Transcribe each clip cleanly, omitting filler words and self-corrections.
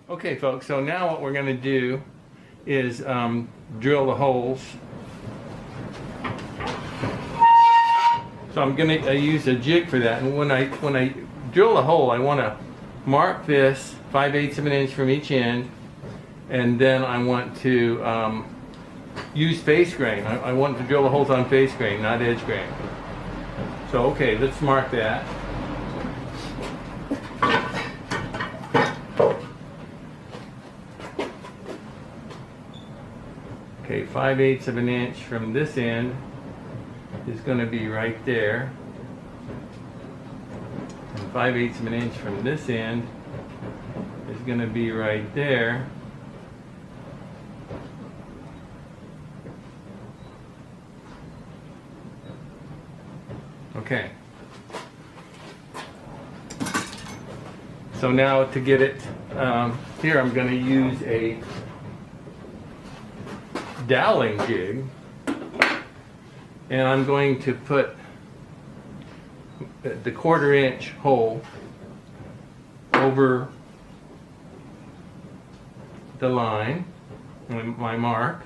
Okay folks, so now what we're going to do is drill the holes. So I'm going to use a jig for that, and when I drill a hole, I want to mark this 5/8 of an inch from each end, and then I want to use face grain. I want to drill the holes on face grain, not edge grain. So okay, let's mark that. Okay, 5/8 of an inch from this end is going to be right there. And 5/8 of an inch from this end is going to be right there. Okay. So now to get it here, I'm going to use a doweling jig, and I'm going to put the 1/4 inch hole over the line, my mark.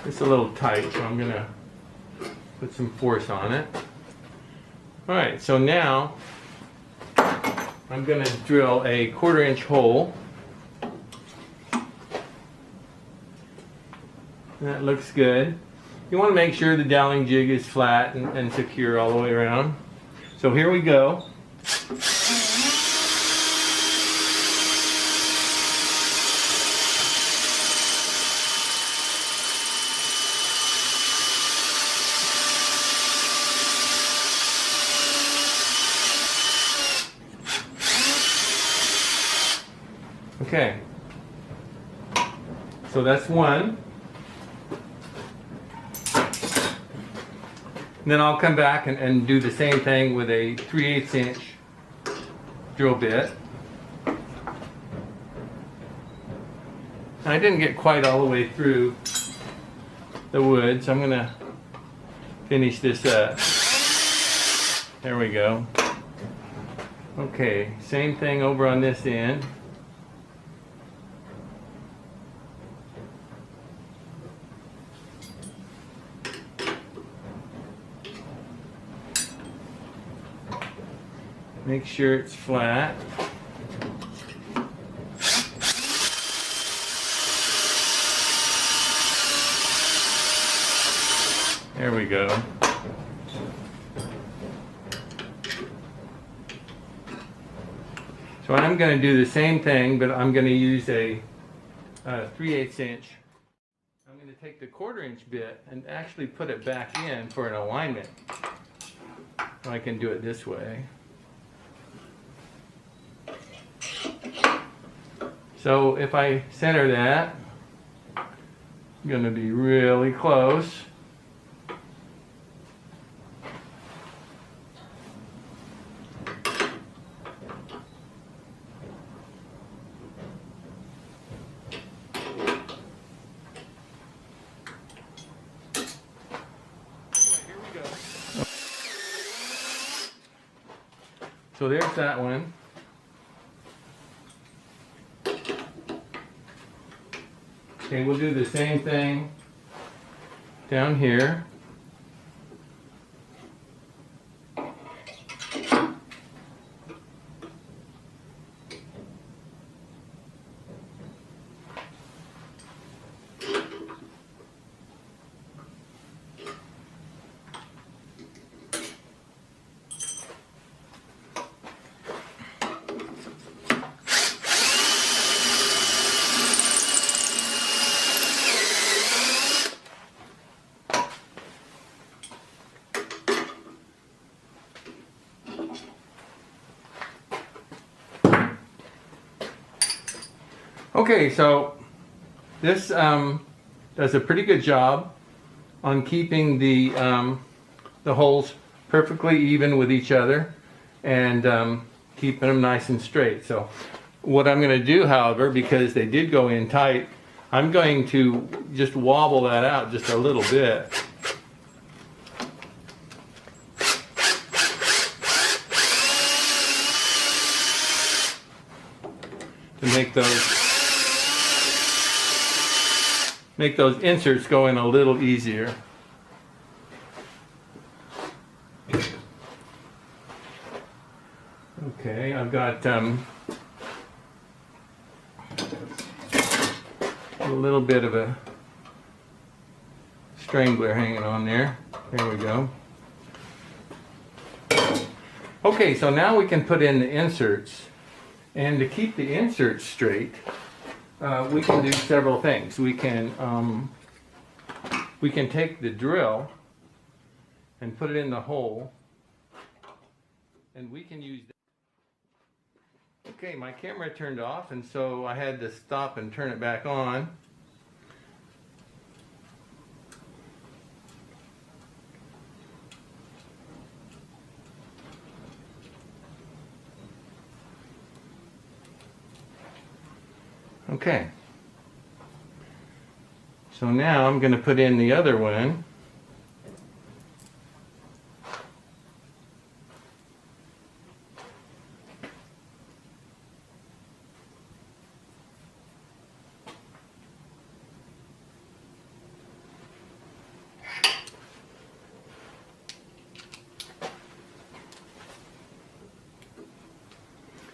It's a little tight, so I'm going to put some force on it. Alright, so now I'm going to drill a 1/4 inch hole. That looks good. You want to make sure the doweling jig is flat and secure all the way around. So here we go. Okay, so that's one. And then I'll come back and do the same thing with a 3/8 inch drill bit. I didn't get quite all the way through the wood, so I'm going to finish this up. There we go. Okay, same thing over on this end. Make sure it's flat. There we go. So I'm going to do the same thing, but I'm going to use a 3/8 inch. I'm going to take the 1/4 inch bit and actually put it back in for an alignment. I can do it this way. So if I center that, I'm going to be really close. Here we go. So there's that one. Okay, we'll do the same thing down here. Okay, so this does a pretty good job on keeping the holes perfectly even with each other and keeping them nice and straight. So what I'm going to do, however, because they did go in tight, I'm going to just wobble that out just a little bit. To make those inserts go in a little easier. Okay, I've got a little bit of a strangler hanging on there. There we go. Okay, so now we can put in the inserts. And to keep the inserts straight, we can do several things. We can take the drill and put it in the hole, and we can use that. Okay, my camera turned off, and so I had to stop and turn it back on. Okay. So now I'm going to put in the other one.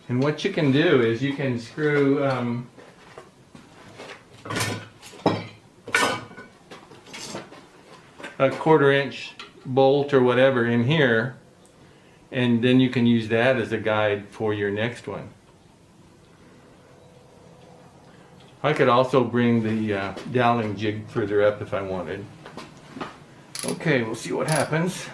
And what you can do is you can screw a 1/4 inch bolt or whatever in here, and then you can use that as a guide for your next one. I could also bring the doweling jig further up if I wanted. Okay, we'll see what happens.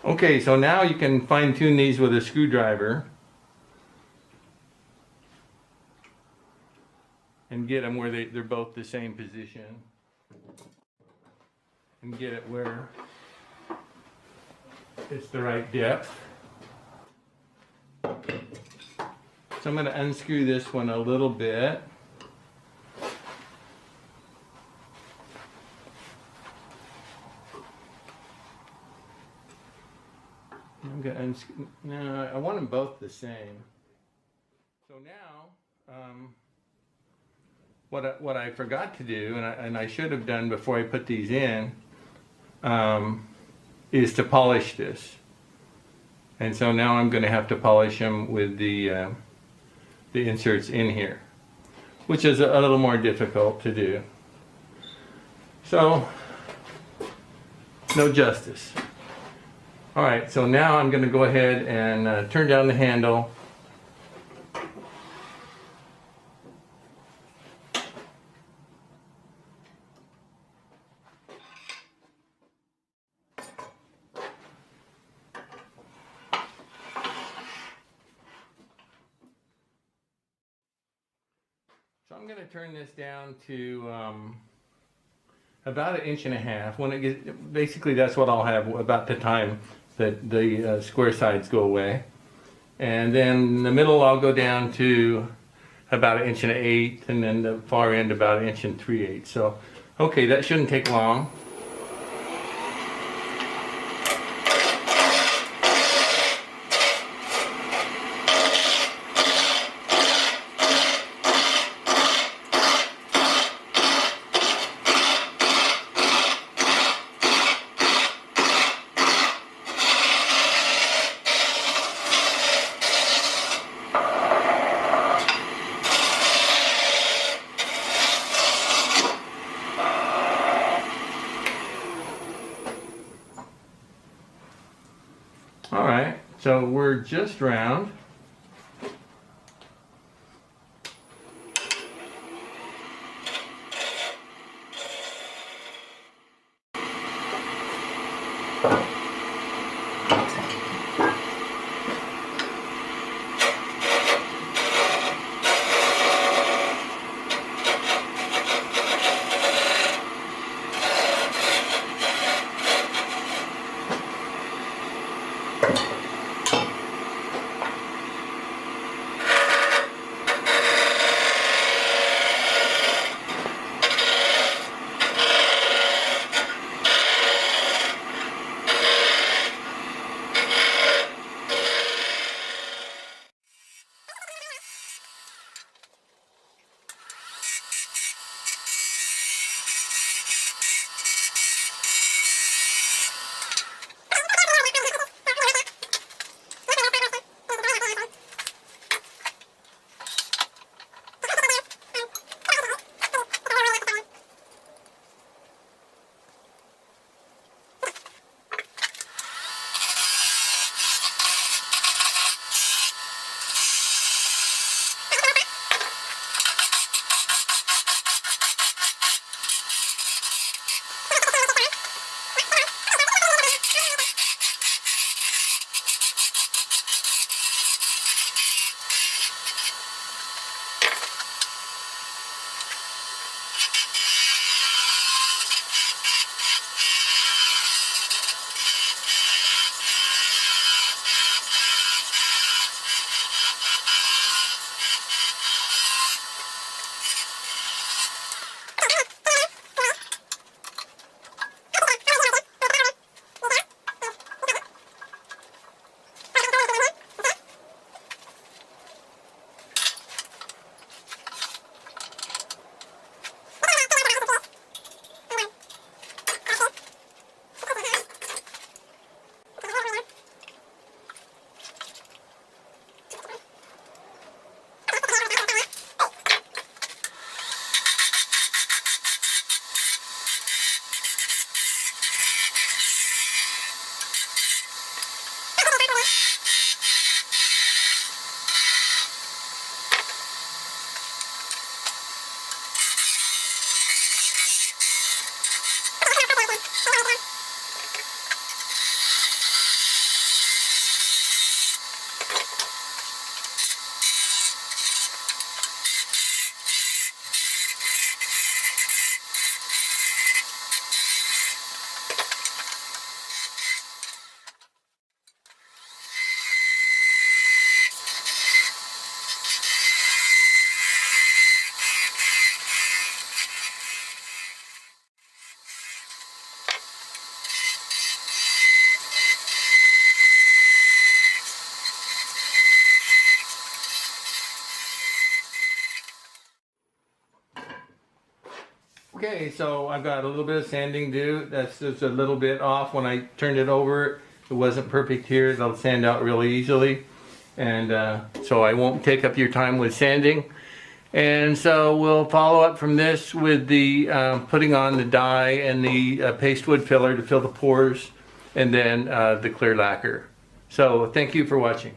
Okay, so now you can fine tune these with a screwdriver and get them where they're both the same position, and get it where it's the right depth. So I'm going to unscrew this one a little bit. I'm going to unscrew. No, I want them both the same. So now, what I forgot to do, and I should have done before I put these in, is to polish this. And so now I'm going to have to polish them with the inserts in here, which is a little more difficult to do. So, no justice. All right, so now I'm going to go ahead and turn down the handle. So I'm going to turn this down to about 1.5 inches. When it gets, basically that's what I'll have about the time that the square sides go away. And then in the middle I'll go down to about 1 1/8 inches, and then the far end about 1 3/8 inches. So, okay, that shouldn't take long. So we're just round. Okay, so I've got a little bit of sanding to do. That's just a little bit off. When I turned it over, it wasn't perfect here. It'll sand out really easily. And so I won't take up your time with sanding. And so we'll follow up from this with the putting on the dye and the paste wood filler to fill the pores, and then the clear lacquer. So thank you for watching.